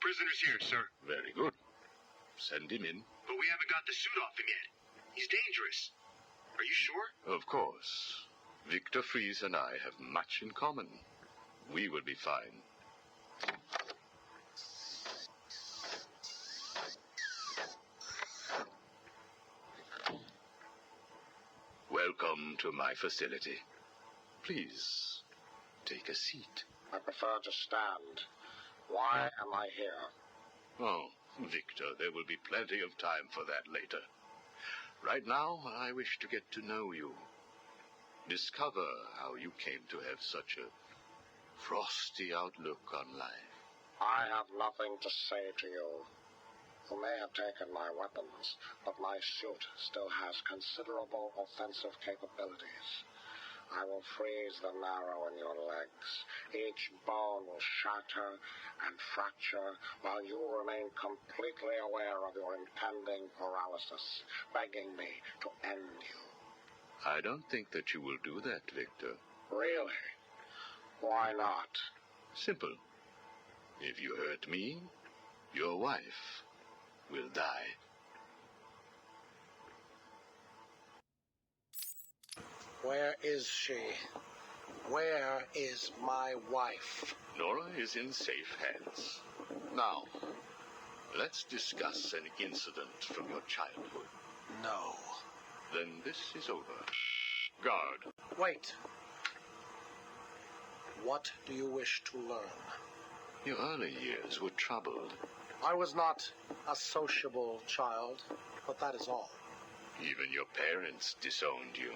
prisoner's here, sir. Very good. Send him in. But we haven't got the suit off him yet. He's dangerous. Are you sure? Of course. Victor Fries and I have much in common. We will be fine. Welcome to my facility. Please, take a seat. I prefer to stand. Why am I here? Oh, Victor, there will be plenty of time for that later. Right now, I wish to get to know you. Discover how you came to have such a frosty outlook on life. I have nothing to say to you. You may have taken my weapons, but my suit still has considerable offensive capabilities. I will freeze the marrow in your legs. Each bone will shatter and fracture while you remain completely aware of your impending paralysis, begging me to end you. I don't think that you will do that, Victor. Really? Why not? Simple. If you hurt me, your wife will die. Where is she? Where is my wife? Nora is in safe hands. Now, let's discuss an incident from your childhood. No. Then this is over. Guard. Wait. What do you wish to learn? Your early years were troubled. I was not a sociable child, but that is all. Even your parents disowned you.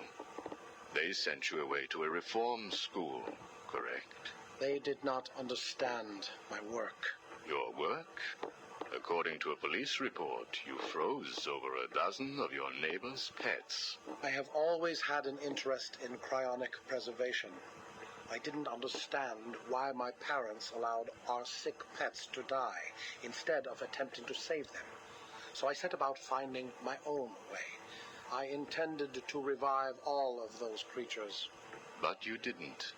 They sent you away to a reform school, correct? They did not understand my work. Your work? According to a police report, you froze over a dozen of your neighbor's pets. I have always had an interest in cryonic preservation. I didn't understand why my parents allowed our sick pets to die instead of attempting to save them. So I set about finding my own way. I intended to revive all of those creatures. But you didn't.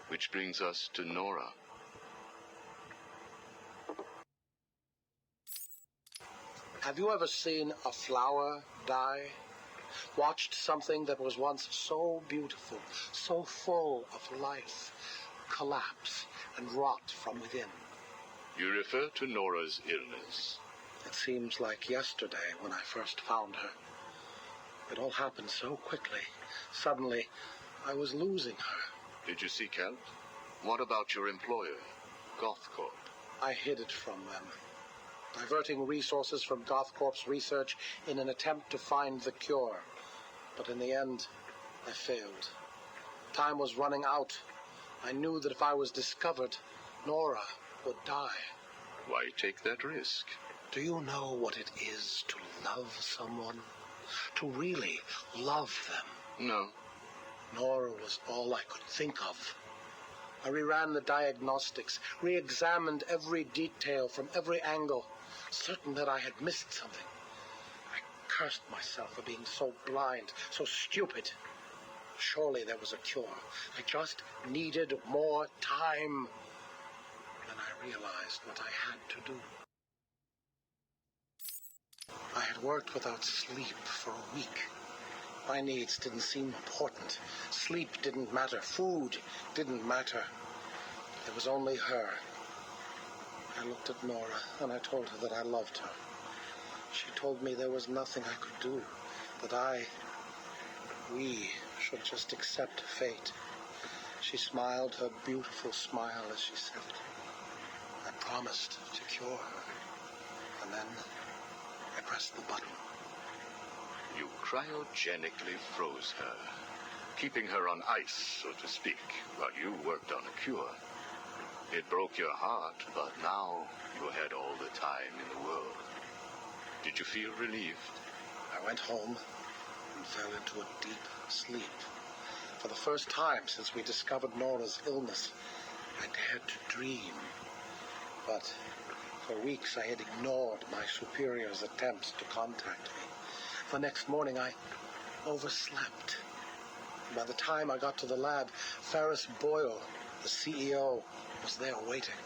Which brings us to Nora. Have you ever seen a flower die? Watched something that was once so beautiful, so full of life, collapse and rot from within? You refer to Nora's illness. It seems like yesterday when I first found her. It all happened so quickly. Suddenly, I was losing her. Did you seek help? What about your employer, GothCorp? I hid it from them, diverting resources from GothCorp's research in an attempt to find the cure. But in the end, I failed. Time was running out. I knew that if I was discovered, Nora would die. Why take that risk? Do you know what it is to love someone? To really love them? No. Nora was all I could think of. I reran the diagnostics, re-examined every detail from every angle, certain that I had missed something. I cursed myself for being so blind, so stupid. Surely there was a cure. I just needed more time. Then I realized what I had to do. I had worked without sleep for a week. My needs didn't seem important. Sleep didn't matter. Food didn't matter. There was only her. I looked at Nora and I told her that I loved her. She told me there was nothing I could do, that we should just accept fate. She smiled her beautiful smile as she said it. I promised to cure her. And then I pressed the button. You cryogenically froze her, keeping her on ice, so to speak, while you worked on a cure. It broke your heart, but now you had all the time in the world. Did you feel relieved? I went home and fell into a deep sleep. For the first time since we discovered Nora's illness, I dared to dream. But for weeks I had ignored my superior's attempts to contact me. The next morning I overslept. By the time I got to the lab, Ferris Boyle, the CEO, was there waiting.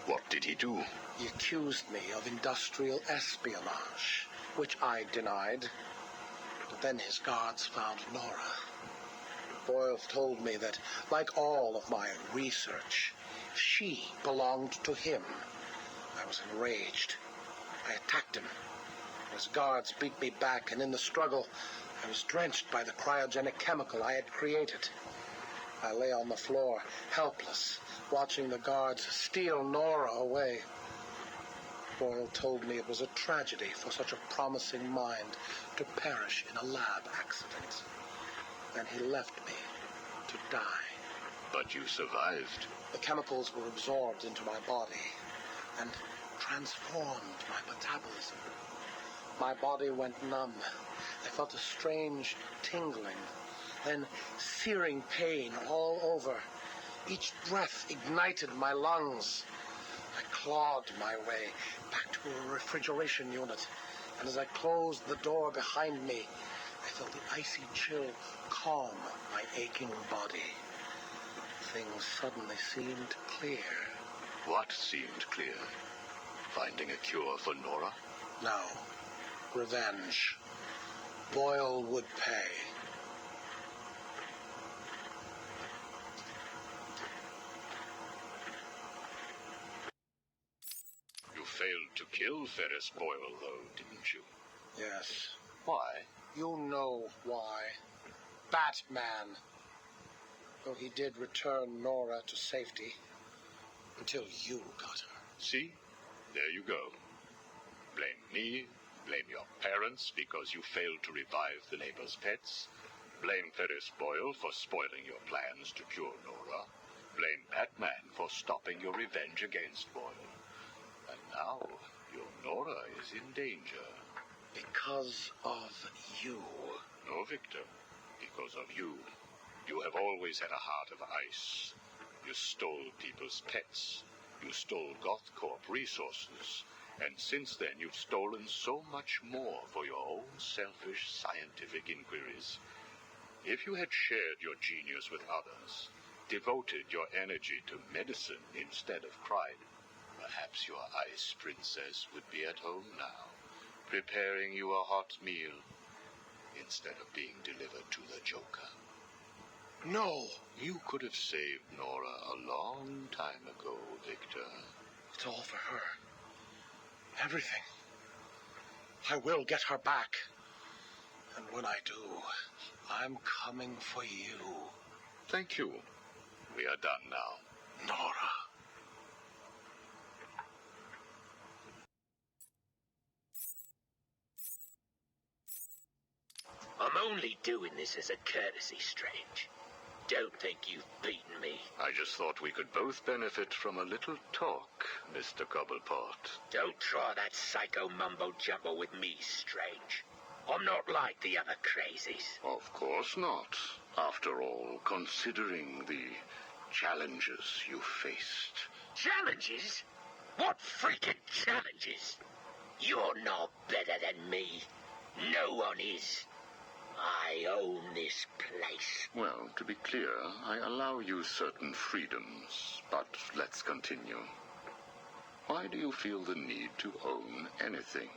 What did he do? He accused me of industrial espionage, which I denied. But then his guards found Nora. Boyle told me that, like all of my research, she belonged to him. I was enraged. I attacked him. His guards beat me back, and in the struggle, I was drenched by the cryogenic chemical I had created. I lay on the floor, helpless, watching the guards steal Nora away. Boyle told me it was a tragedy for such a promising mind to perish in a lab accident. Then he left me to die. But you survived. The chemicals were absorbed into my body and transformed my metabolism. My body went numb. I felt a strange tingling, then searing pain all over. Each breath ignited my lungs. I clawed my way back to a refrigeration unit, and as I closed the door behind me, I felt the icy chill calm my aching body. Things suddenly seemed clear. What seemed clear? Finding a cure for Nora? No. Revenge. Boyle would pay. You failed to kill Ferris Boyle, though, didn't you? Yes. Why? You know why. Batman. Though he did return Nora to safety. Until you got her. See? There you go. Blame me, blame your parents because you failed to revive the neighbor's pets. Blame Ferris Boyle for spoiling your plans to cure Nora. Blame Batman for stopping your revenge against Boyle. And now, your Nora is in danger. Because of you. No, Victor. Because of you. You have always had a heart of ice. You stole people's pets. You stole GothCorp resources. And since then, you've stolen so much more for your own selfish scientific inquiries. If you had shared your genius with others, devoted your energy to medicine instead of crime, perhaps your ice princess would be at home now, preparing you a hot meal instead of being delivered to the Joker. No. You could have saved Nora a long time ago, Victor. It's all for her. Everything. I will get her back. And when I do, I'm coming for you. Thank you. We are done now. Nora. I'm only doing this as a courtesy, Strange. Don't think you've beaten me. I just thought we could both benefit from a little talk, Mr. Cobblepot. Don't try that psycho mumbo-jumbo with me, Strange. I'm not like the other crazies. Of course not. After all, considering the challenges you faced. Challenges? What freaking challenges? You're no better than me. No one is. I own this place. Well, to be clear, I allow you certain freedoms, but let's continue. Why do you feel the need to own anything?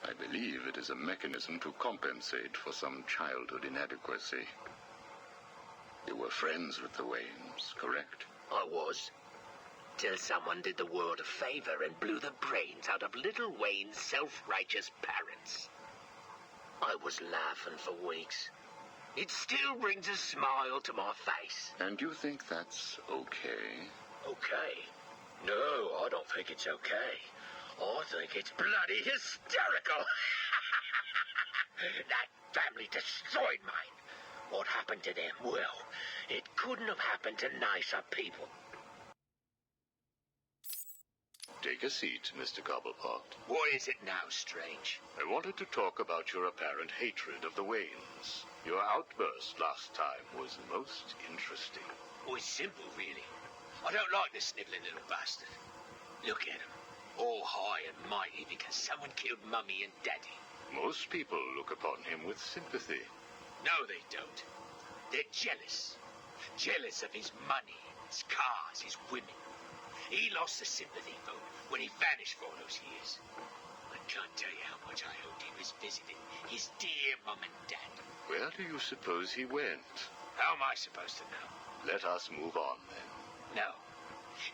I believe it is a mechanism to compensate for some childhood inadequacy. You were friends with the Waynes, correct? I was. Till someone did the world a favor and blew the brains out of little Wayne's self-righteous parents. I was laughing for weeks. It still brings a smile to my face. And you think that's okay? Okay? No, I don't think it's okay. I think it's bloody hysterical. That family destroyed mine. What happened to them? Well, it couldn't have happened to nicer people. Take a seat, Mr. Cobblepot. What is it now, Strange? I wanted to talk about your apparent hatred of the Waynes. Your outburst last time was most interesting. Oh, it's simple, really. I don't like the sniveling little bastard. Look at him. All high and mighty because someone killed Mummy and Daddy. Most people look upon him with sympathy. No, they don't. They're jealous. Jealous of his money, his cars, his women. He lost the sympathy vote when he vanished for all those years. I can't tell you how much I hoped he was visiting his dear mum and dad. Where do you suppose he went? How am I supposed to know? Let us move on, then. No.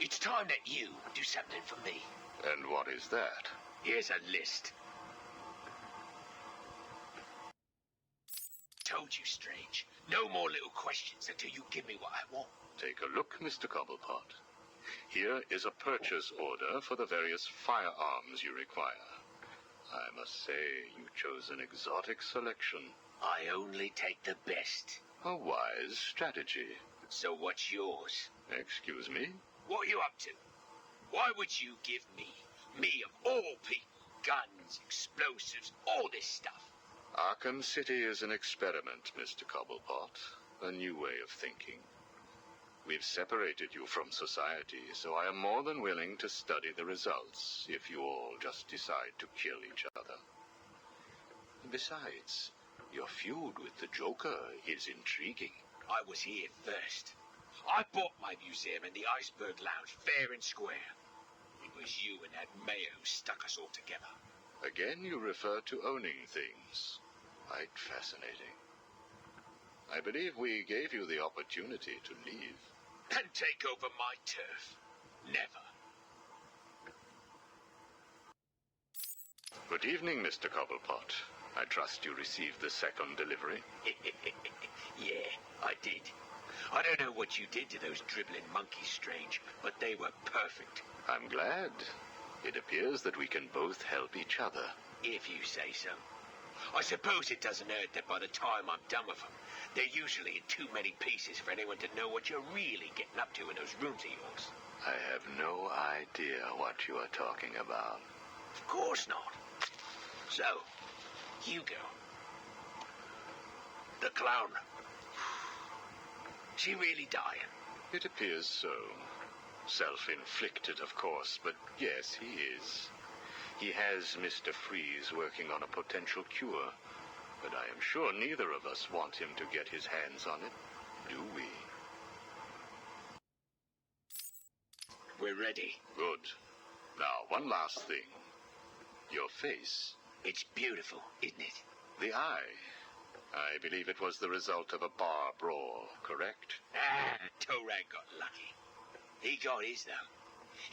It's time that you do something for me. And what is that? Here's a list. Told you, Strange. No more little questions until you give me what I want. Take a look, Mr. Cobblepot. Here is a purchase order for the various firearms you require. I must say, you chose an exotic selection. I only take the best. A wise strategy. So what's yours? Excuse me? What are you up to? Why would you give me of all people, guns, explosives, all this stuff? Arkham City is an experiment, Mr. Cobblepot. A new way of thinking. We've separated you from society, so I am more than willing to study the results if you all just decide to kill each other. Besides, your feud with the Joker is intriguing. I was here first. I bought my museum in the Iceberg Lounge fair and square. It was you and that mayor who stuck us all together. Again, you refer to owning things. Quite fascinating. I believe we gave you the opportunity to leave. And take over my turf. Never. Good evening, Mr. Cobblepot. I trust you received the second delivery. Yeah, I did. I don't know what you did to those dribbling monkeys, Strange, but they were perfect. I'm glad. It appears that we can both help each other. If you say so. I suppose it doesn't hurt that by the time I'm done with them, they're usually in too many pieces for anyone to know what you're really getting up to in those rooms of yours. I have no idea what you are talking about. Of course not. So, Hugo. The clown. She really dying? It appears so. Self-inflicted, of course, but yes, he is. He has Mr. Freeze working on a potential cure, but I am sure neither of us want him to get his hands on it, do we? We're ready. Good. Now, one last thing. Your face. It's beautiful, isn't it? The eye. I believe it was the result of a bar brawl, correct? Torag got lucky. He got his, though.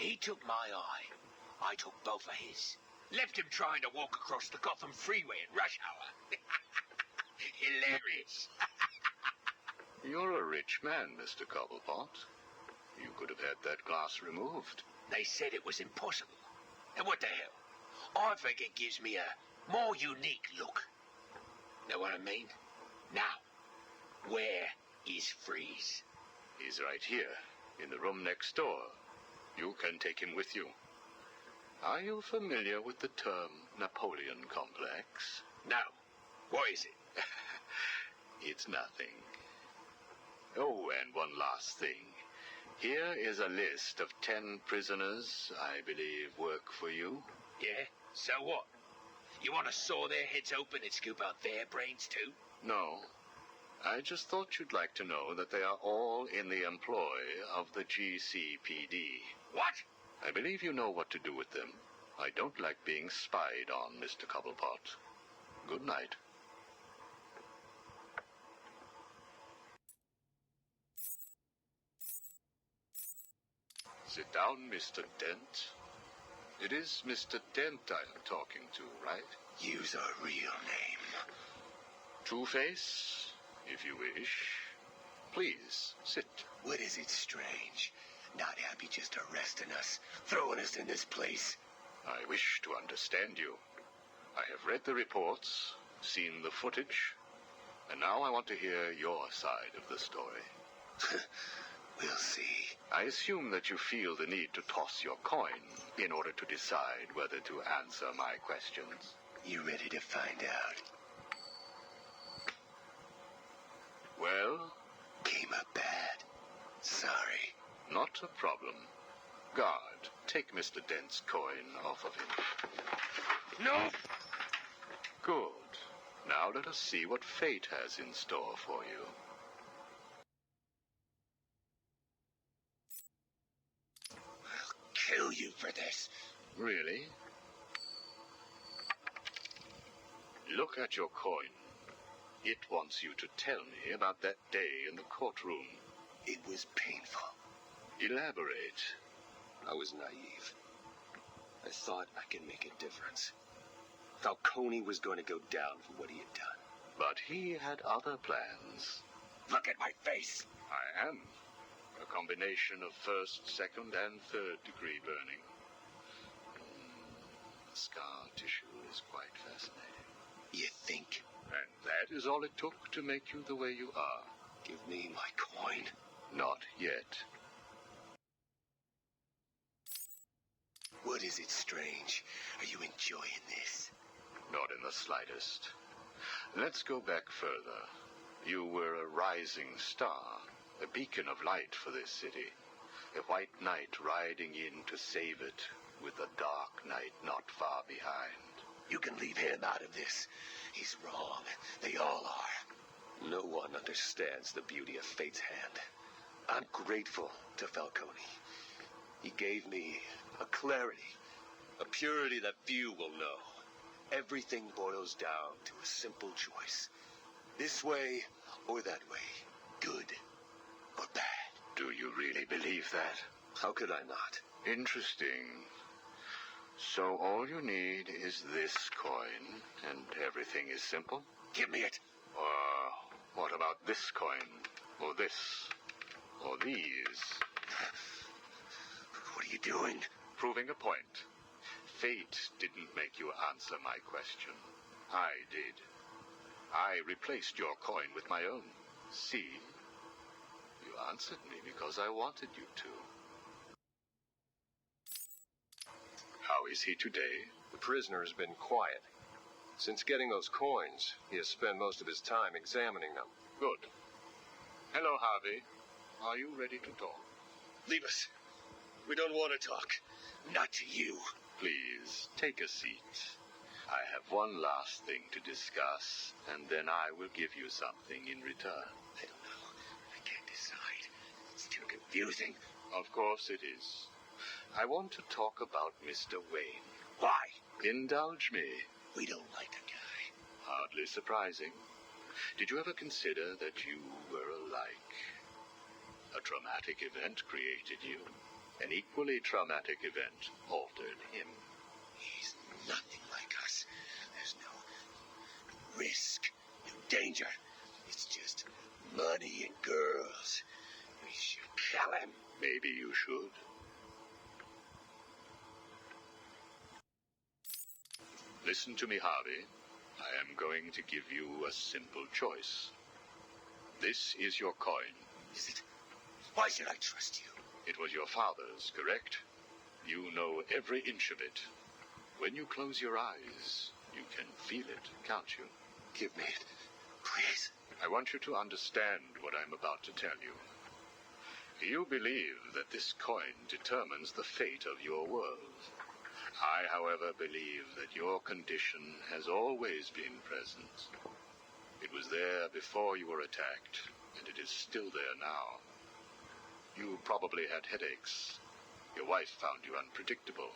He took my eye. I took both of his. Left him trying to walk across the Gotham freeway in rush hour. Hilarious. You're a rich man, Mr. Cobblepot. You could have had that glass removed. They said it was impossible. And what the hell? I think it gives me a more unique look. Know what I mean? Now, where is Freeze? He's right here, in the room next door. You can take him with you. Are you familiar with the term Napoleon complex? No. What is it? It's nothing. Oh, and one last thing. Here is a list of 10 prisoners I believe work for you. Yeah? So what? You want to saw their heads open and scoop out their brains too? No. I just thought you'd like to know that they are all in the employ of the GCPD. What? I believe you know what to do with them. I don't like being spied on, Mr. Cobblepot. Good night. Sit down, Mr. Dent. It is Mr. Dent I am talking to, right? Use a real name. Two-Face, if you wish. Please, sit. What is it, Strange? Not happy just arresting us, throwing us in this place. I wish to understand you. I have read the reports, seen the footage, and now I want to hear your side of the story. We'll see. I assume that you feel the need to toss your coin in order to decide whether to answer my questions. You ready to find out? Well? Came up bad. Sorry. Not a problem. Guard, take Mr. Dent's coin off of him. No! Good. Now let us see what fate has in store for you. for this. Really? Look at your coin. It wants you to tell me about that day in the courtroom. It was painful. Elaborate. I was naive. I thought I could make a difference. Falcone was going to go down for what he had done. But he had other plans. Look at my face. I am. A combination of first, second, and third degree burning. The scar tissue is quite fascinating. You think? And that is all it took to make you the way you are. Give me my coin. Not yet. What is it, Strange? Are you enjoying this? Not in the slightest. Let's go back further. You were a rising star, a beacon of light for this city. A white knight riding in to save it, with a dark knight not far behind. You can leave him out of this. He's wrong. They all are. No one understands the beauty of fate's hand. I'm grateful to Falcone. He gave me a clarity, a purity that few will know. Everything boils down to a simple choice. This way or that way. Good or bad. Do you really believe that? How could I not? Interesting. So all you need is this coin, and everything is simple? Give me it. What about this coin? Or this? Or these? What are you doing? Proving a point. Fate didn't make you answer my question. I did. I replaced your coin with my own. See? You answered me because I wanted you to. How is he today? The prisoner has been quiet. Since getting those coins, he has spent most of his time examining them. Good. Hello, Harvey. Are you ready to talk? Leave us. We don't want to talk. Not to you. Please, take a seat. I have one last thing to discuss, and then I will give you something in return. I don't know. I can't decide. It's too confusing. Of course it is. I want to talk about Mr. Wayne. Why? Indulge me. We don't like the guy. Hardly surprising. Did you ever consider that you were alike? A traumatic event created you. An equally traumatic event altered him. He's nothing like us. There's no risk, no danger. It's just money and girls. We should kill him. Maybe you should. Listen to me, Harvey. I am going to give you a simple choice. This is your coin. Is it? Why should I trust you? It was your father's, correct? You know every inch of it. When you close your eyes, you can feel it, can't you? Give me it, please. I want you to understand what I'm about to tell you. You believe that this coin determines the fate of your world. I, however, believe that your condition has always been present. It was there before you were attacked, and it is still there now. You probably had headaches. Your wife found you unpredictable,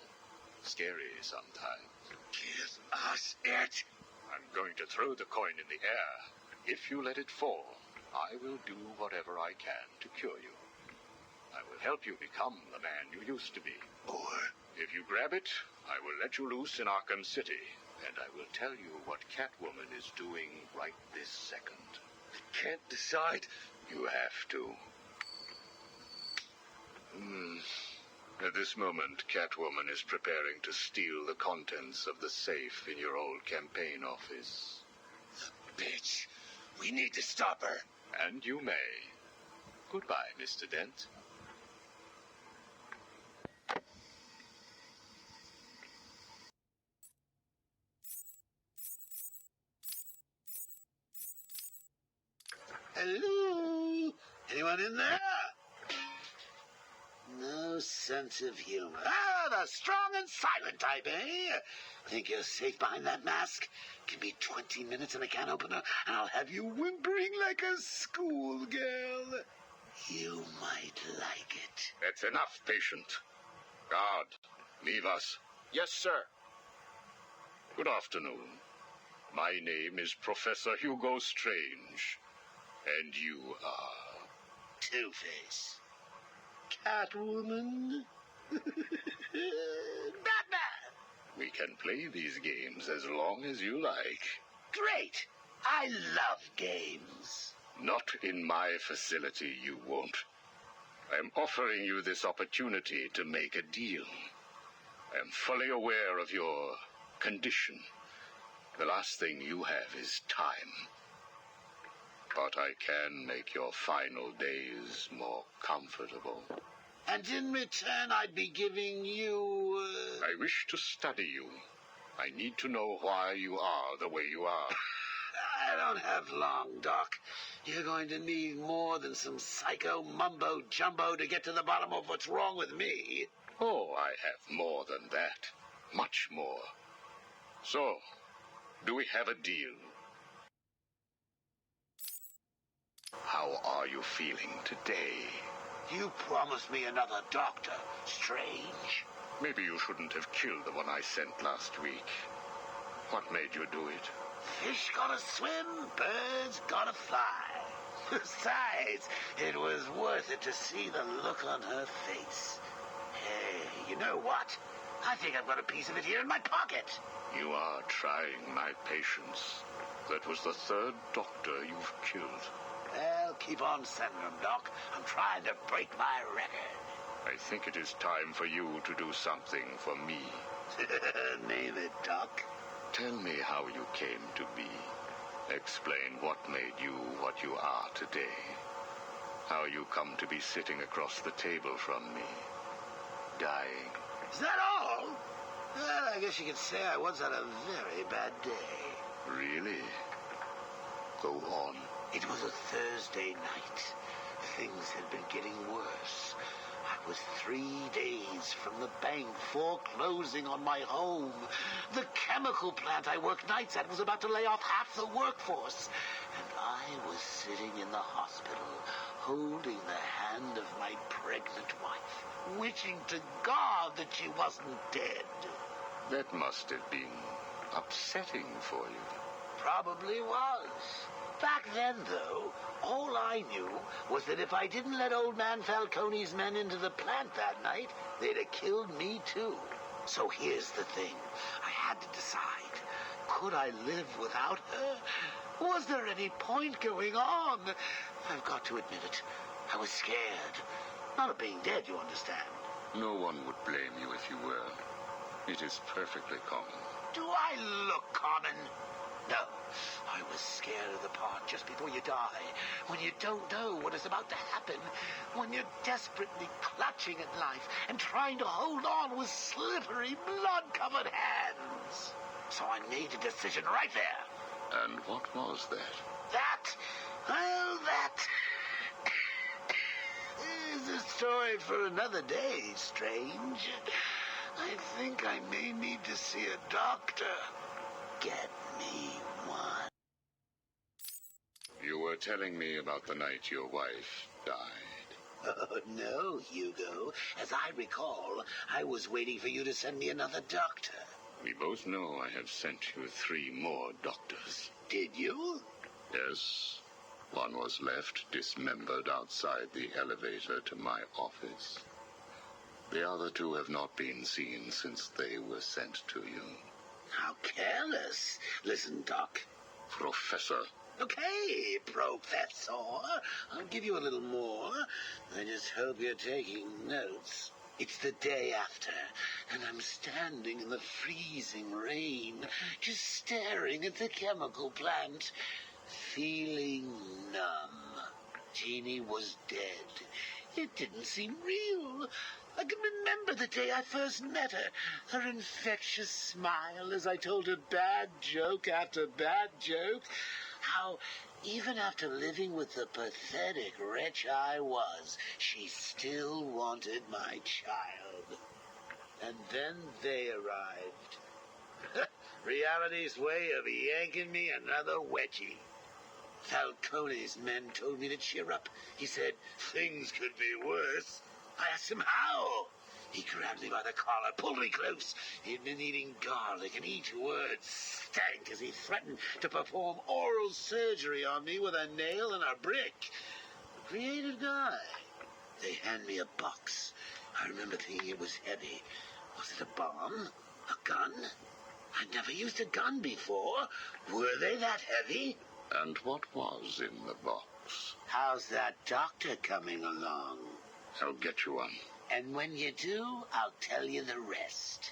scary sometimes. Give us it. I'm going to throw the coin in the air. If you let it fall, I will do whatever I can to cure you. I will help you become the man you used to be. Or if you grab it, I will let you loose in Arkham City, and I will tell you what Catwoman is doing right this second. I can't decide. You have to. At this moment, Catwoman is preparing to steal the contents of the safe in your old campaign office. Bitch, we need to stop her. And you may. Goodbye, Mr. Dent. Hello? Anyone in there? No sense of humor. Ah, the strong and silent type, eh? Think you're safe behind that mask? Give me 20 minutes and a can opener, and I'll have you whimpering like a schoolgirl. You might like it. That's enough, patient. Guard, Mivas. Yes, sir. Good afternoon. My name is Professor Hugo Strange. And you are... Two-Face. Catwoman. Batman. We can play these games as long as you like. Great. I love games. Not in my facility, you won't. I am offering you this opportunity to make a deal. I am fully aware of your condition. The last thing you have is time. But I can make your final days more comfortable. And in return, I'd be giving you... I wish to study you. I need to know why you are the way you are. I don't have long, Doc. You're going to need more than some psycho mumbo-jumbo to get to the bottom of what's wrong with me. Oh, I have more than that. Much more. So, do we have a deal? How are you feeling today? You promised me another doctor, Strange. Maybe you shouldn't have killed the one I sent last week. What made you do it? Fish gotta swim, birds gotta fly. Besides, it was worth it to see the look on her face. Hey, you know what? I think I've got a piece of it here in my pocket. You are trying my patience. That was the third doctor you've killed. Well, keep on sending them, Doc. I'm trying to break my record. I think it is time for you to do something for me. Name it, Doc. Tell me how you came to be. Explain what made you what you are today. How you come to be sitting across the table from me. Dying. Is that all? Well, I guess you could say I once had a very bad day. Really? Go on. It was a Thursday night. Things had been getting worse. I was 3 days from the bank foreclosing on my home. The chemical plant I worked nights at was about to lay off half the workforce. And I was sitting in the hospital, holding the hand of my pregnant wife, wishing to God that she wasn't dead. That must have been upsetting for you. Probably was. Back then, though, all I knew was that if I didn't let old man Falcone's men into the plant that night, they'd have killed me too. So here's the thing. I had to decide. Could I live without her? Was there any point going on? I've got to admit it. I was scared. Not of being dead, you understand. No one would blame you if you were. It is perfectly common. Do I look common? No. I was scared of the part just before you die, when you don't know what is about to happen, when you're desperately clutching at life and trying to hold on with slippery, blood-covered hands. So I made a decision right there. And what was that? That is a story for another day, Strange. I think I may need to see a doctor. Get me one. You were telling me about the night your wife died. Oh, no, Hugo. As I recall, I was waiting for you to send me another doctor. We both know I have sent you 3 more doctors. Did you? Yes. One was left dismembered outside the elevator to my office. The other 2 have not been seen since they were sent to you. How careless. Listen, Doc. Professor. Okay, Professor. I'll give you a little more. I just hope you're taking notes. It's the day after, and I'm standing in the freezing rain, just staring at the chemical plant, feeling numb. Jeannie was dead. It didn't seem real. I can remember the day I first met her. Her infectious smile as I told her bad joke after bad joke. How, even after living with the pathetic wretch I was, she still wanted my child. And then they arrived. Reality's way of yanking me another wedgie. Falcone's men told me to cheer up. He said things could be worse. I asked him how. He grabbed me by the collar, pulled me close. He'd been eating garlic, and each word stank as he threatened to perform oral surgery on me with a nail and a brick. Creative guy. They hand me a box. I remember thinking it was heavy. Was it a bomb? A gun? I'd never used a gun before. Were they that heavy? And what was in the box? How's that doctor coming along? I'll get you one. And when you do, I'll tell you the rest.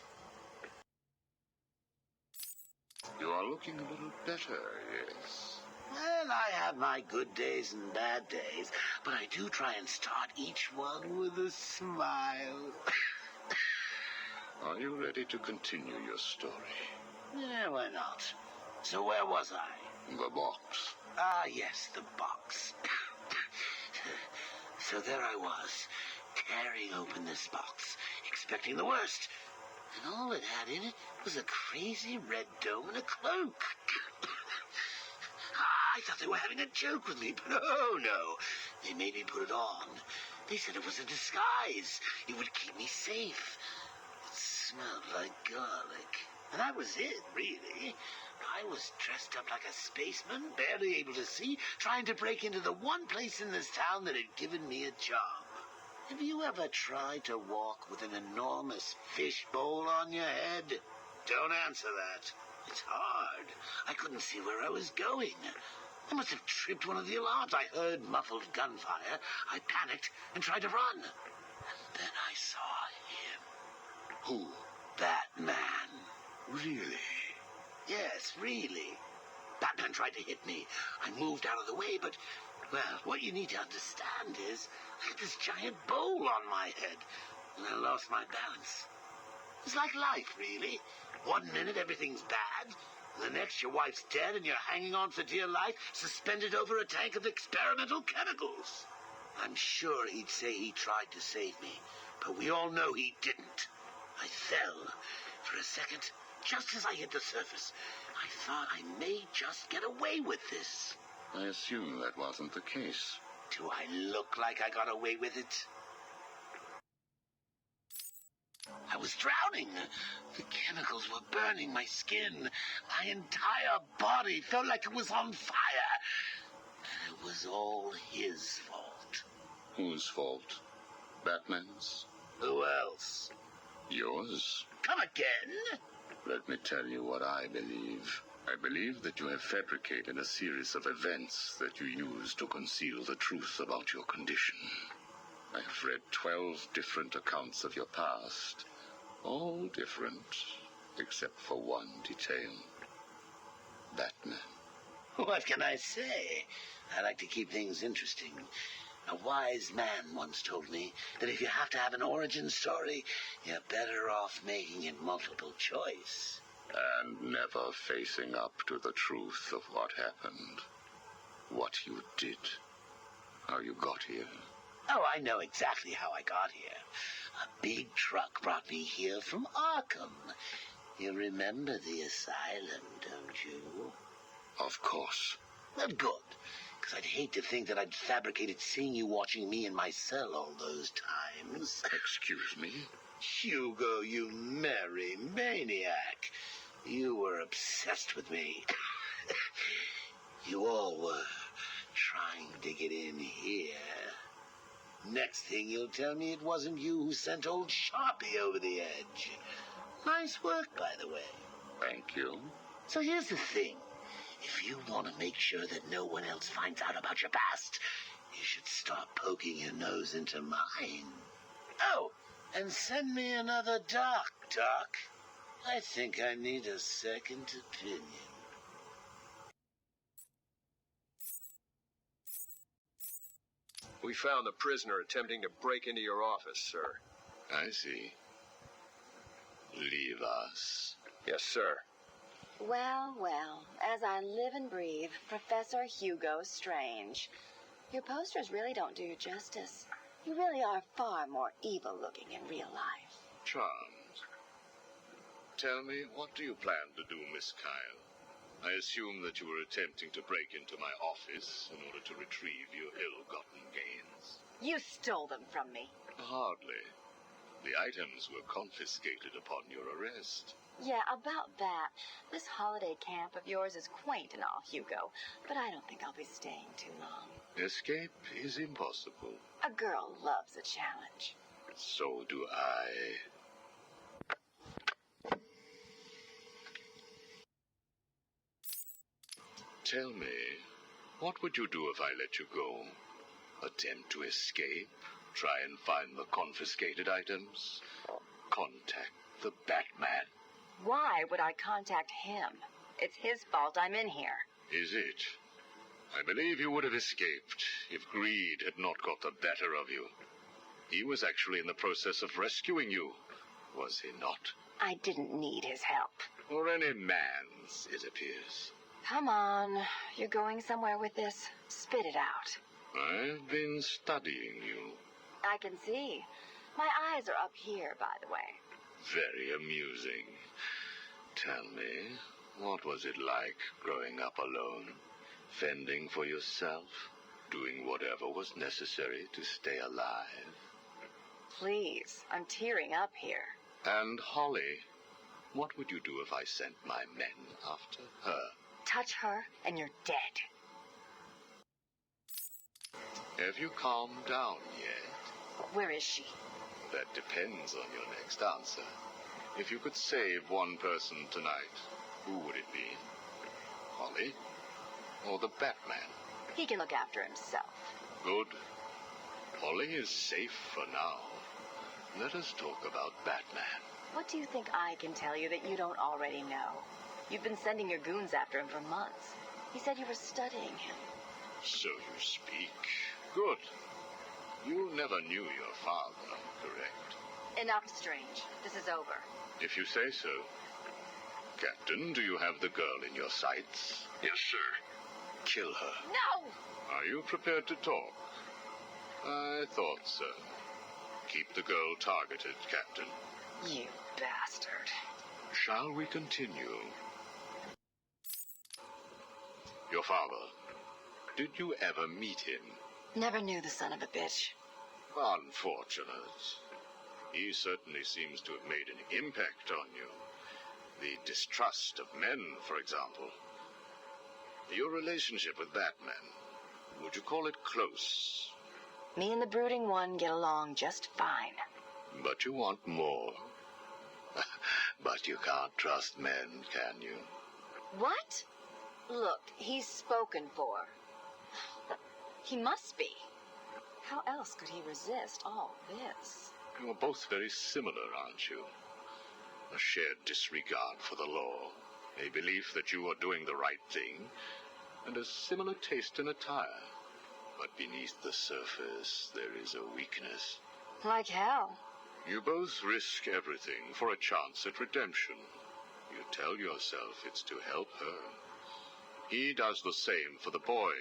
You are looking a little better, yes. Well, I have my good days and bad days, but I do try and start each one with a smile. Are you ready to continue your story? Yeah, why not? So where was I? The box. Ah, yes, the box. So there I was, tearing open this box, expecting the worst. And all it had in it was a crazy red dome and a cloak. I thought they were having a joke with me, but no. They made me put it on. They said it was a disguise. It would keep me safe. It smelled like garlic. And that was it, really. I was dressed up like a spaceman, barely able to see, trying to break into the one place in this town that had given me a job. Have you ever tried to walk with an enormous fish bowl on your head? Don't answer that. It's hard. I couldn't see where I was going. I must have tripped one of the alarms. I heard muffled gunfire. I panicked and tried to run. And then I saw him. Who? Batman. Really? Yes, really. Batman tried to hit me. I moved out of the way, but, well, what you need to understand is I had this giant bowl on my head, and I lost my balance. It's like life, really. 1 minute everything's bad, and the next your wife's dead and you're hanging on for dear life, suspended over a tank of experimental chemicals. I'm sure he'd say he tried to save me, but we all know he didn't. I fell. For a second, just as I hit the surface, I thought I may just get away with this. I assume that wasn't the case. Do I look like I got away with it? I was drowning. The chemicals were burning my skin. My entire body felt like it was on fire. And it was all his fault. Whose fault? Batman's? Who else? Yours? Come again? Let me tell you what I believe. I believe that you have fabricated a series of events that you use to conceal the truth about your condition. I have read 12 different accounts of your past. All different, except for one detail. Batman. What can I say? I like to keep things interesting. A wise man once told me that if you have to have an origin story, you're better off making it multiple choice. And never facing up to the truth of what happened. What you did. How you got here. Oh, I know exactly how I got here. A big truck brought me here from ARKHAM. You remember the asylum, don't you? Of course. Well, good. Because I'd hate to think that I'd fabricated seeing you watching me in my cell all those times. Excuse me? Hugo, you merry maniac. You were obsessed with me. You all were trying to get in here. Next thing you'll tell me it wasn't you who sent old Sharpie over the edge. Nice work, by the way. Thank you. So here's the thing. If you want to make sure that no one else finds out about your past, you should stop poking your nose into mine. Oh, and send me another doc. I think I need a second opinion. We found the prisoner attempting to break into your office, sir. I see. Leave us. Yes, sir. Well, as I live and breathe, Professor Hugo Strange. Your posters really don't do you justice. You really are far more evil-looking in real life. Charmed. Tell me, what do you plan to do, Miss Kyle? I assume that you were attempting to break into my office in order to retrieve your ill-gotten gains. You stole them from me. Hardly. The items were confiscated upon your arrest. Yeah, about that. This holiday camp of yours is quaint and all, Hugo, but I don't think I'll be staying too long. Escape is impossible. A girl loves a challenge. So do I. Tell me, what would you do if I let you go? Attempt to escape? Try and find the confiscated items? Contact the Batman? Why would I contact him? It's his fault I'm in here. Is it? I believe you would have escaped if greed had not got the better of you. He was actually in the process of rescuing you, was he not? I didn't need his help. Or any man's, it appears. Come on. You're going somewhere with this. Spit it out. I've been studying you. I can see. My eyes are up here, by the way. Very amusing. Tell me, what was it like growing up alone? Fending for yourself? Doing whatever was necessary to stay alive? Please, I'm tearing up here. And Holly, what would you do if I sent my men after her? Touch her, and you're dead. Have you calmed down yet? Where is she? That depends on your next answer. If you could save one person tonight, who would it be? Holly? Or the Batman? He can look after himself. Good. Holly is safe for now. Let us talk about Batman. What do you think I can tell you that you don't already know? You've been sending your goons after him for months. He said you were studying him. So you speak. Good. You never knew your father, correct? Enough, Strange. This is over. If you say so. Captain, do you have the girl in your sights? Yes, sir. Kill her. No! Are you prepared to talk? I thought so. Keep the girl targeted, Captain. You bastard. Shall we continue? Your father. Did you ever meet him? Never knew the son of a bitch. Unfortunate. He certainly seems to have made an impact on you. The distrust of men, for example. Your relationship with Batman, would you call it close? Me and the brooding one get along just fine. But you want more. But you can't trust men, can you? What? Look, he's spoken for. He must be. How else could he resist all this? You're both very similar, aren't you? A shared disregard for the law, a belief that you are doing the right thing, and a similar taste in attire. But beneath the surface, there is a weakness. Like hell. You both risk everything for a chance at redemption. You tell yourself it's to help her. He does the same for the boy.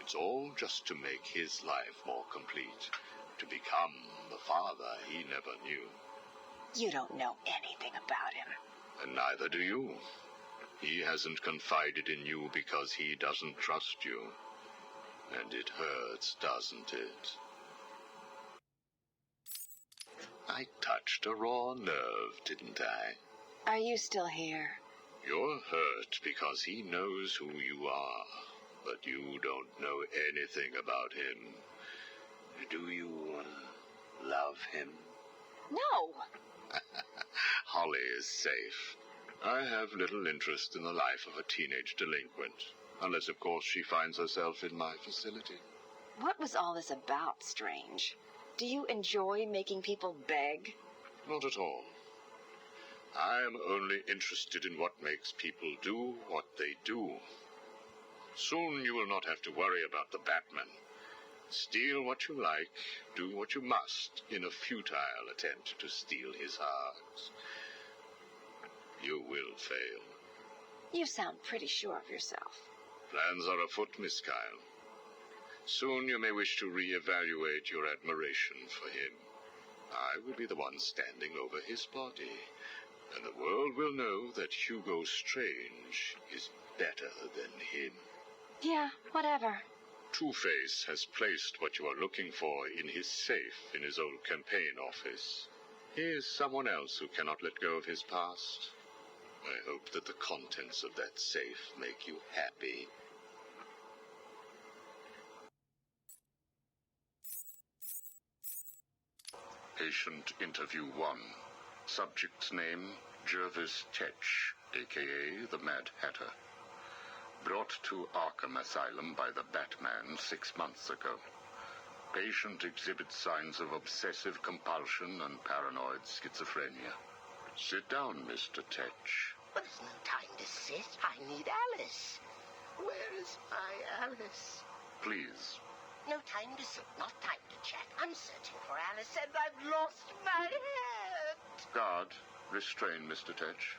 It's all just to make his life more complete, to become the father he never knew. You don't know anything about him. And neither do you. He hasn't confided in you because he doesn't trust you. And it hurts, doesn't it? I touched a raw nerve, didn't I? Are you still here? You're hurt because he knows who you are, but you don't know anything about him. Do you love him? No! Holly is safe. I have little interest in the life of a teenage delinquent, unless, of course, she finds herself in my facility. What was all this about, Strange? Do you enjoy making people beg? Not at all. I am only interested in what makes people do what they do. Soon you will not have to worry about the Batman. Steal what you like, do what you must, in a futile attempt to steal his heart. You will fail. You sound pretty sure of yourself. Plans are afoot, Miss Kyle. Soon you may wish to re-evaluate your admiration for him. I will be the one standing over his body, and the world will know that Hugo Strange is better than him. Yeah, whatever. Two-Face has placed what you are looking for in his safe in his old campaign office. He is someone else who cannot let go of his past. I hope that the contents of that safe make you happy. Patient interview 1. Subject's name, Jervis Tetch, a.k.a. the Mad Hatter. Brought to ARKHAM Asylum by the Batman 6 months ago. Patient exhibits signs of obsessive compulsion and paranoid schizophrenia. Sit down, Mr. Tetch. But there's no time to sit. I need Alice. Where is my Alice? Please. No time to sit, not time to chat. I'm searching for Alice and I've lost my head. Guard, restrain Mr. Tetch.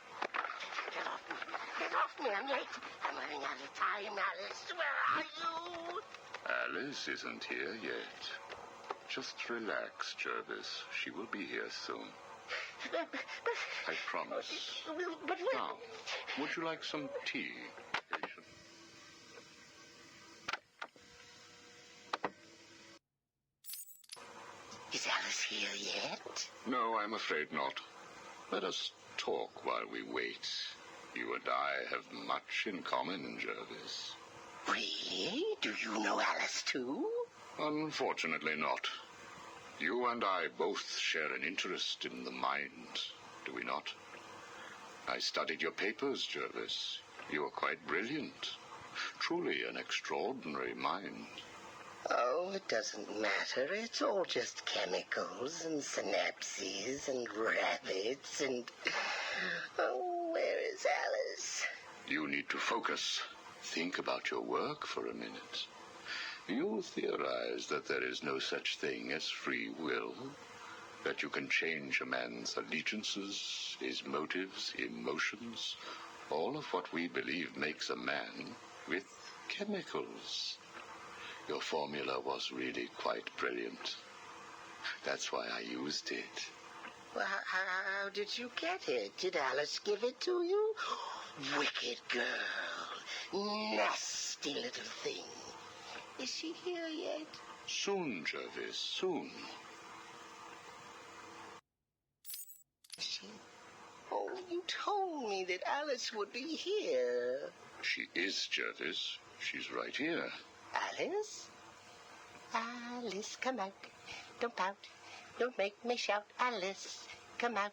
Get off me. Get off me. I'm late. I'm running out of time, Alice. Where are you? Alice isn't here yet. Just relax, Jervis. She will be here soon. I promise. But Now, would you like some tea, patient? Is Alice here yet? No, I'm afraid not. Let us talk while we wait. You and I have much in common, Jervis. Really? Do you know Alice too? Unfortunately not. You and I both share an interest in the mind, do we not? I studied your papers, Jervis. You are quite brilliant. Truly an extraordinary mind. Oh, it doesn't matter. It's all just chemicals and synapses and rabbits and... Oh, where is Alice? You need to focus. Think about your work for a minute. You theorize that there is no such thing as free will, that you can change a man's allegiances, his motives, emotions, all of what we believe makes a man, with chemicals. Your formula was really quite brilliant. That's why I used it. Well, how did you get it? Did Alice give it to you? Wicked girl. Nasty little thing. Is she here yet? Soon, Jervis, soon. She... Oh, you told me that Alice would be here. She is, Jervis. She's right here. Alice? Alice, come out. Don't pout. Don't make me shout. Alice, come out.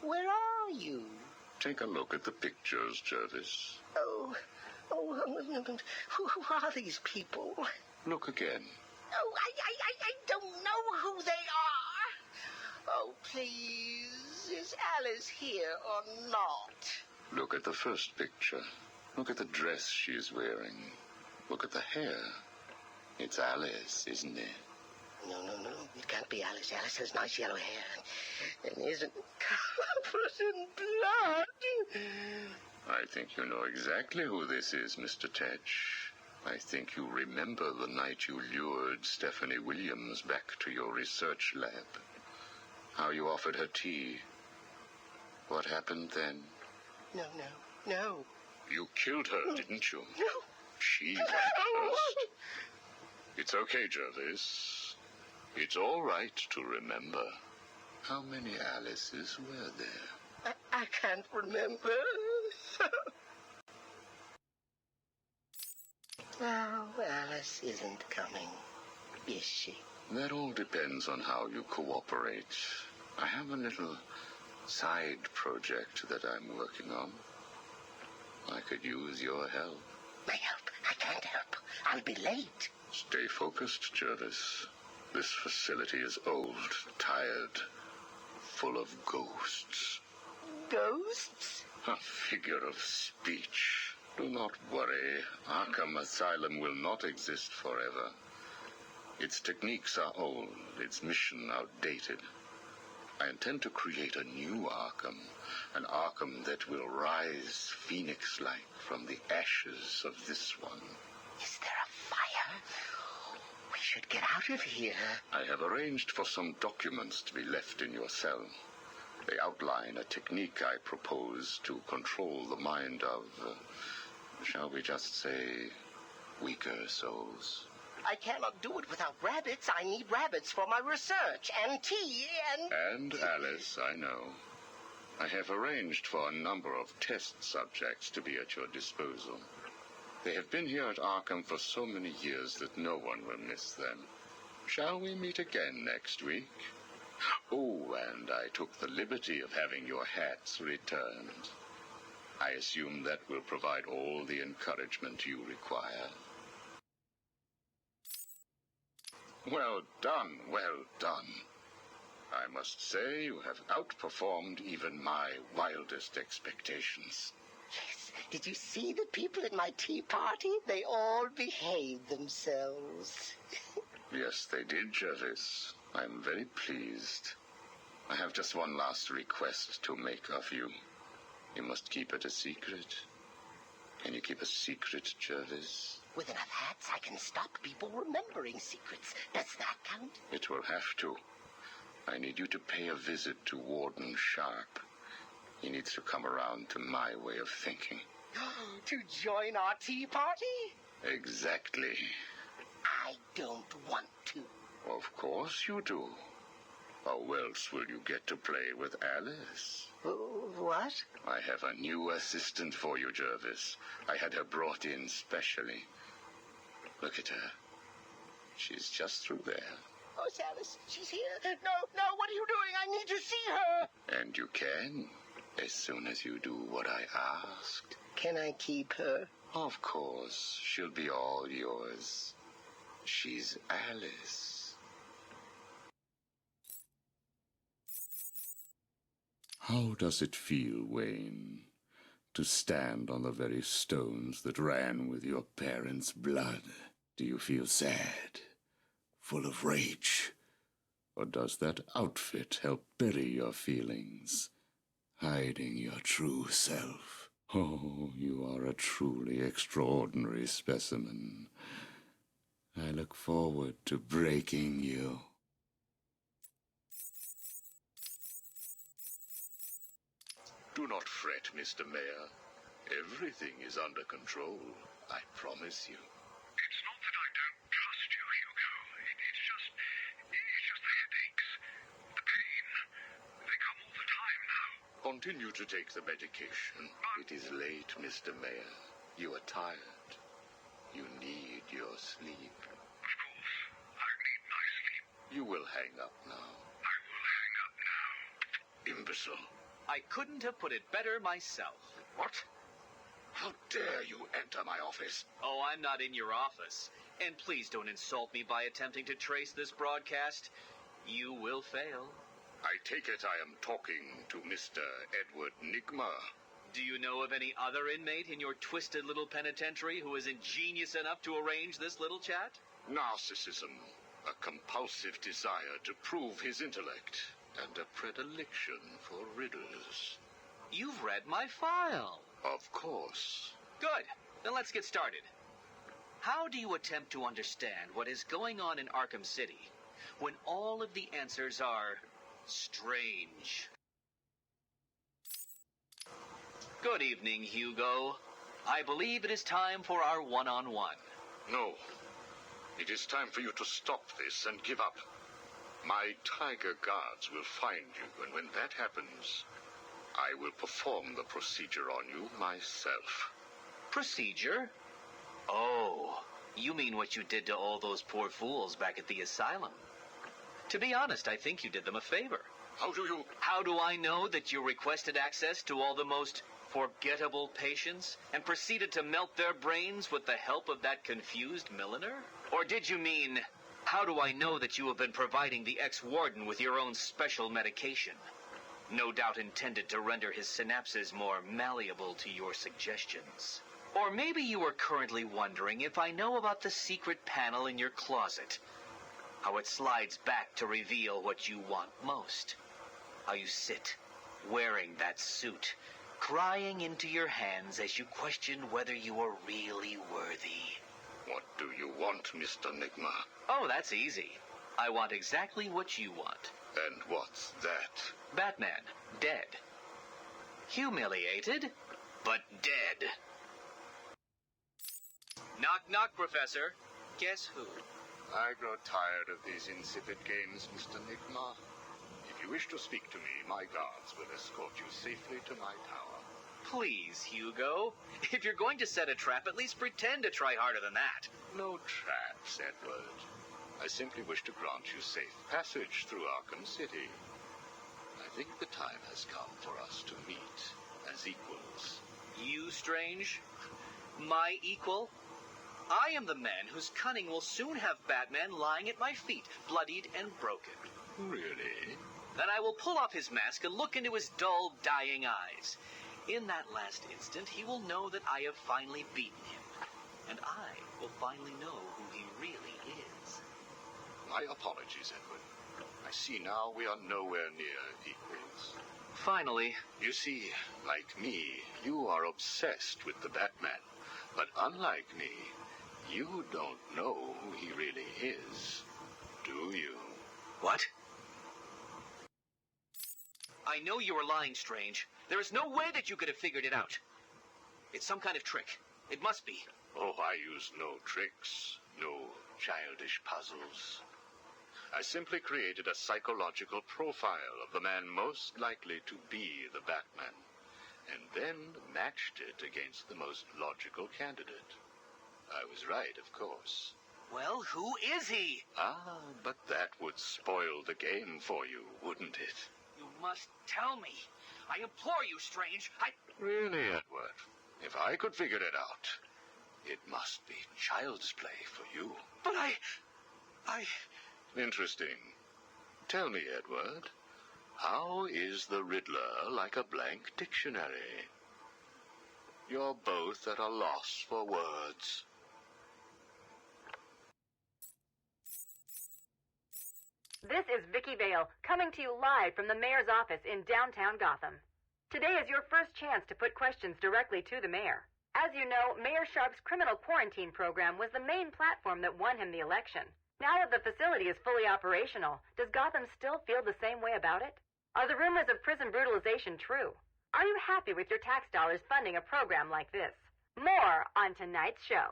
Where are you? Take a look at the pictures, Jervis. Oh, who are these people? Look again. Oh, I don't know who they are. Oh, please, is Alice here or not? Look at the first picture. Look at the dress she is wearing. Look at the hair. It's Alice, isn't it? No. It can't be Alice. Alice has nice yellow hair and isn't covered in blood. I think you know exactly who this is, Mr. Tetch. I think you remember the night you lured Stephanie Williams back to your research lab. How you offered her tea. What happened then? No. You killed her, didn't you? No. She went first. It's okay, Jervis. It's all right to remember. How many Alices were there? I can't remember. Oh, Alice isn't coming, is she? That all depends on how you cooperate. I have a little side project that I'm working on. I could use your help. My help? I can't help. I'll be late. Stay focused, Jervis. This facility is old, tired, full of ghosts. Ghosts? A figure of speech. Do not worry. ARKHAM Asylum will not exist forever. Its techniques are old, its mission outdated. I intend to create a new ARKHAM, an ARKHAM that will rise phoenix-like from the ashes of this one. Is there a fire? We should get out of here. I have arranged for some documents to be left in your cell. They outline a technique I propose to control the mind of, shall we just say, weaker souls. I cannot do it without rabbits. I need rabbits for my research, and tea, and... And Alice, I know. I have arranged for a number of test subjects to be at your disposal. They have been here at ARKHAM for so many years that no one will miss them. Shall we meet again next week? Oh, and I took the liberty of having your hats returned. I assume that will provide all the encouragement you require. Well done, well done. I must say you have outperformed even my wildest expectations. Yes, did you see the people at my tea party? They all behaved themselves. Yes, they did, Jervis. I'm very pleased. I have just one last request to make of you. You must keep it a secret. Can you keep a secret, Jervis? With enough hats, I can stop people remembering secrets. Does that count? It will have to. I need you to pay a visit to Warden Sharp. He needs to come around to my way of thinking. To join our tea party? Exactly. I don't want to. Of course you do. How else will you get to play with Alice? What? I have a new assistant for you, Jervis. I had her brought in specially. Look at her. She's just through there. Oh, it's Alice. She's here. No, what are you doing? I need to see her. And you can, as soon as you do what I asked. Can I keep her? Of course. She'll be all yours. She's Alice. How does it feel, Wayne, to stand on the very stones that ran with your parents' blood? Do you feel sad, full of rage? Or does that outfit help bury your feelings, hiding your true self? Oh, you are a truly extraordinary specimen. I look forward to breaking you. Do not fret, Mr. Mayor. Everything is under control, I promise you. It's not that I don't trust you, Hugo. It's just the headaches. The pain. They come all the time now. Continue to take the medication. It is late, Mr. Mayor. You are tired. You need your sleep. Of course. I need my sleep. You will hang up now. I will hang up now. Imbecile. I couldn't have put it better myself. What? How dare you enter my office? Oh, I'm not in your office. And please don't insult me by attempting to trace this broadcast. You will fail. I take it I am talking to Mr. Edward Nigma. Do you know of any other inmate in your twisted little penitentiary who is ingenious enough to arrange this little chat? Narcissism, a compulsive desire to prove his intellect, and a predilection for riddles. You've read my file. Of course. Good. Then let's get started. How do you attempt to understand what is going on in Arkham City when all of the answers are strange? Good evening, Hugo. I believe it is time for our one-on-one. No. It is time for you to stop this and give up. My tiger guards will find you, and when that happens, I will perform the procedure on you myself. Procedure? Oh, you mean what you did to all those poor fools back at the asylum. To be honest, I think you did them a favor. How do I know that you requested access to all the most forgettable patients and proceeded to melt their brains with the help of that confused milliner? Or did you mean, how do I know that you have been providing the ex-warden with your own special medication? No doubt intended to render his synapses more malleable to your suggestions. Or maybe you are currently wondering if I know about the secret panel in your closet. How it slides back to reveal what you want most. How you sit, wearing that suit, crying into your hands as you question whether you are really worthy. What do you want, Mr. Nigma? Oh, that's easy. I want exactly what you want. And what's that? Batman, dead. Humiliated, but dead. Knock, knock, Professor. Guess who? I grow tired of these insipid games, Mr. Nigma. If you wish to speak to me, my guards will escort you safely to my tower. Please, Hugo. If you're going to set a trap, at least pretend to try harder than that. No traps, Edward. I simply wish to grant you safe passage through Arkham City. I think the time has come for us to meet as equals. You, Strange? My equal? I am the man whose cunning will soon have Batman lying at my feet, bloodied and broken. Really? Then I will pull off his mask and look into his dull, dying eyes. In that last instant, he will know that I have finally beaten him. And I will finally know who he really is. My apologies, Edward. I see now we are nowhere near equals. Finally. You see, like me, you are obsessed with the Batman. But unlike me, you don't know who he really is, do you? What? I know you are lying, Strange. There is no way that you could have figured it out. It's some kind of trick. It must be. Oh, I use no tricks, no childish puzzles. I simply created a psychological profile of the man most likely to be the Batman, and then matched it against the most logical candidate. I was right, of course. Well, who is he? Ah, but that would spoil the game for you, wouldn't it? You must tell me. I implore you, Strange. Really, Edward? If I could figure it out, it must be child's play for you. But I... Interesting. Tell me, Edward, how is the Riddler like a blank dictionary? You're both at a loss for words. This is Vicky Vale, coming to you live from the mayor's office in downtown Gotham. Today is your first chance to put questions directly to the mayor. As you know, Mayor Sharp's criminal quarantine program was the main platform that won him the election. Now that the facility is fully operational, does Gotham still feel the same way about it? Are the rumors of prison brutalization true? Are you happy with your tax dollars funding a program like this? More on tonight's show.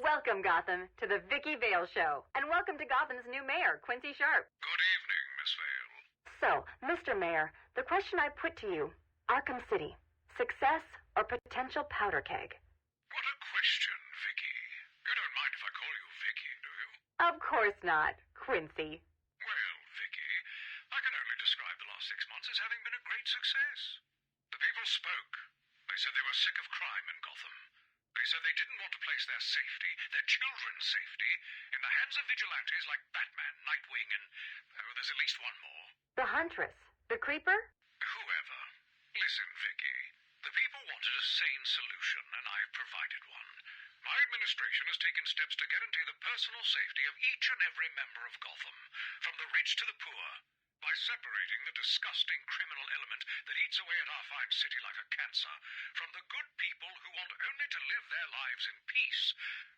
Welcome, Gotham, to the Vicky Vale Show, and welcome to Gotham's new mayor, Quincy Sharp. Good evening, Miss Vale. So, Mr. Mayor, the question I put to you, Arkham City, success or potential powder keg? What a question, Vicky. You don't mind if I call you Vicky, do you? Of course not, Quincy. Well, Vicky, I can only describe the last 6 months as having been a great success. The people spoke. They said they were sick of crime in Gotham. They said they didn't want to place their safety, their children's safety, in the hands of vigilantes like Batman, Nightwing, and... oh, there's at least one more. The Huntress. The Creeper? Whoever. Listen, Vicky. The people wanted a sane solution, and I've provided one. My administration has taken steps to guarantee the personal safety of each and every member of Gotham, from the rich to the poor, by separating the disgusting criminal element that eats away at our fine city like a cancer from the good people who want only to live their lives in peace.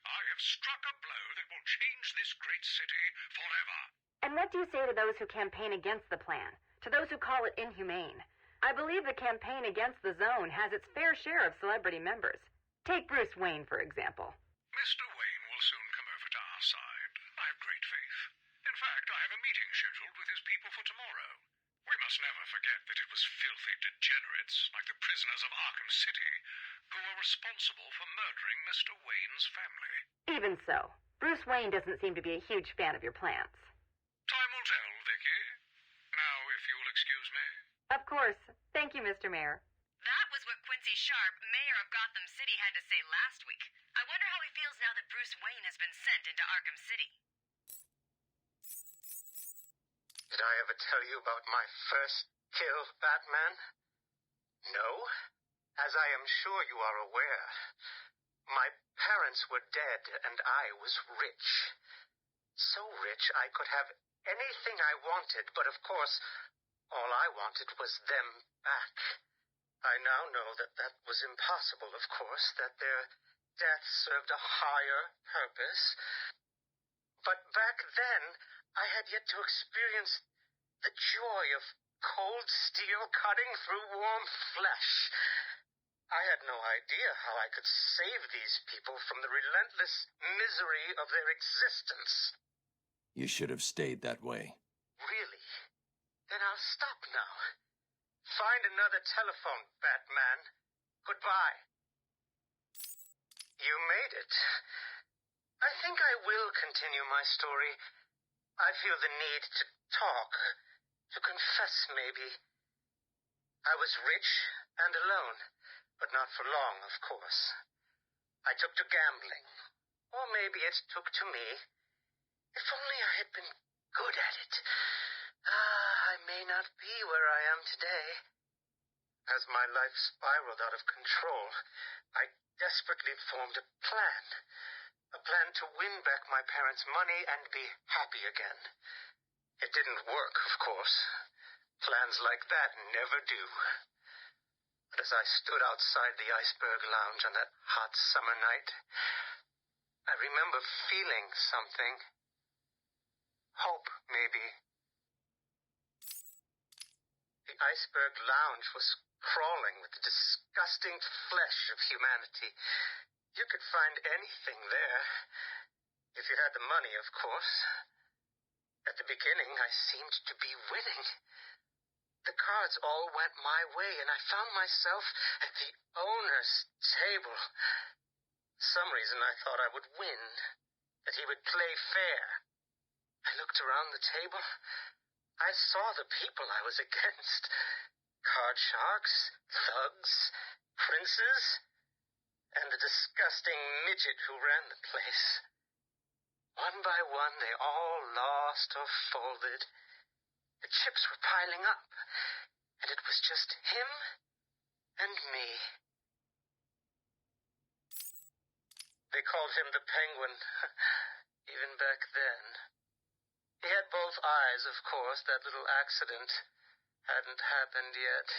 I have struck a blow that will change this great city forever. And what do you say to those who campaign against the plan? To those who call it inhumane? I believe the campaign against the Zone has its fair share of celebrity members. Take Bruce Wayne, for example. Mr. Wayne will soon come over to our side. I have great faith. In fact, I have a meeting scheduled with his people for tomorrow. We must never forget that it was filthy degenerates like the prisoners of Arkham City who were responsible for murdering Mr. Wayne's family. Even so, Bruce Wayne doesn't seem to be a huge fan of your plans. Time will tell, Vicky. Now, if you will excuse me. Of course. Thank you, Mr. Mayor. That was what Quincy Sharp, mayor of Gotham City, had to say last week. I wonder how he feels now that Bruce Wayne has been sent into Arkham City. Did I ever tell you about my first kill, Batman? No? As I am sure you are aware, my parents were dead and I was rich. So rich I could have anything I wanted, but of course, all I wanted was them back. I now know that that was impossible, of course, that their death served a higher purpose. But back then, I had yet to experience the joy of cold steel cutting through warm flesh. I had no idea how I could save these people from the relentless misery of their existence. You should have stayed that way. Really? Then I'll stop now. Find another telephone, Batman. Goodbye. You made it. I think I will continue my story. I feel the need to talk, to confess maybe. I was rich and alone, but not for long, of course. I took to gambling, or maybe it took to me. If only I had been good at it. I may not be where I am today. As my life spiraled out of control, I desperately formed a plan. A plan to win back my parents' money and be happy again. It didn't work, of course. Plans like that never do. But as I stood outside the Iceberg Lounge on that hot summer night, I remember feeling something. Hope, maybe. The Iceberg Lounge was crawling with the disgusting flesh of humanity. You could find anything there. If you had the money, of course. At the beginning, I seemed to be winning. The cards all went my way, and I found myself at the owner's table. Some reason I thought I would win, that he would play fair. I looked around the table. I saw the people I was against. Card sharks, thugs, princes, and the disgusting midget who ran the place. One by one, they all lost or folded. The chips were piling up, and it was just him and me. They called him the Penguin, even back then. He had both eyes, of course. That little accident hadn't happened yet.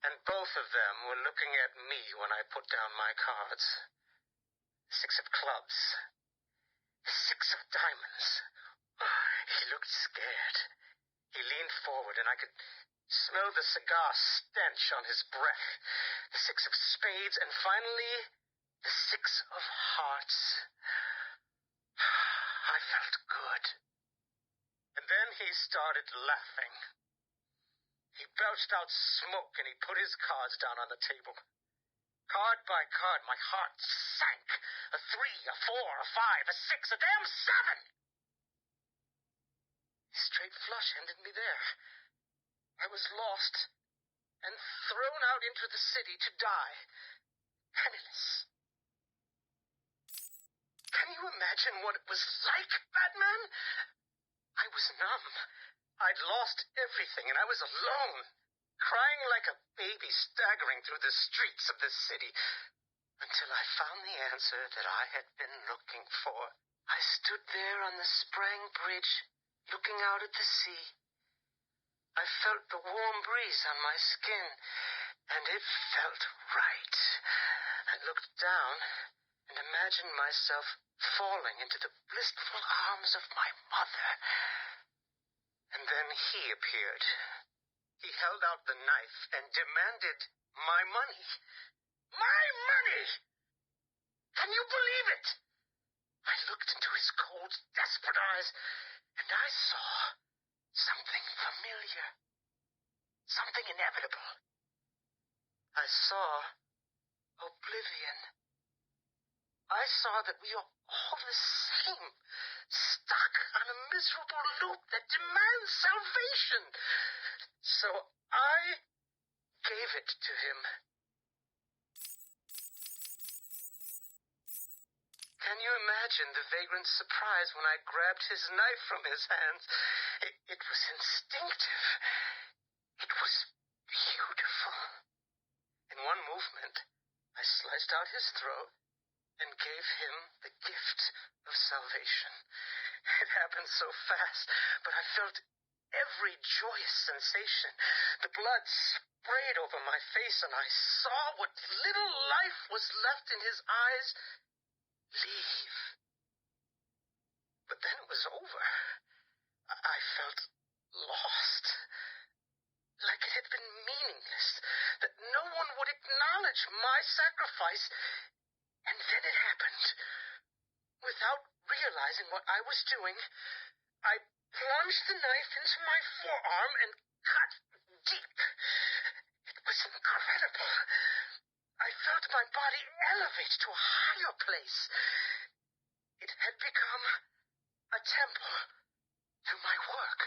And both of them were looking at me when I put down my cards. 6 of clubs. 6 of diamonds. He looked scared. He leaned forward, and I could smell the cigar stench on his breath. The 6 of spades, and finally, the 6 of hearts. I felt good. And then he started laughing. He belched out smoke, and he put his cards down on the table. Card by card, my heart sank. A 3, a 4, a 5, a 6, a damn 7! Straight flush ended me there. I was lost and thrown out into the city to die, penniless. Can you imagine what it was like, Batman? I was numb. I'd lost everything, and I was alone, crying like a baby staggering through the streets of this city, until I found the answer that I had been looking for. I stood there on the Sprang Bridge, looking out at the sea. I felt the warm breeze on my skin, and it felt right. I looked down and imagined myself falling into the blissful arms of my mother. And then he appeared. He held out the knife and demanded my money. My money! Can you believe it? I looked into his cold, desperate eyes, and I saw something familiar. Something inevitable. I saw oblivion. I saw that we are all the same, stuck on a miserable loop that demands salvation. So I gave it to him. Can you imagine the vagrant surprise when I grabbed his knife from his hands? It was instinctive. It was beautiful. In one movement, I sliced out his throat and gave him the gift of salvation. It happened so fast, but I felt every joyous sensation. The blood sprayed over my face, and I saw what little life was left in his eyes leave. But then it was over. I felt lost. like it had been meaningless, that no one would acknowledge my sacrifice. And then it happened. Without realizing what I was doing, I plunged the knife into my forearm and cut deep. It was incredible. I felt my body elevate to a higher place. It had become a temple to my work.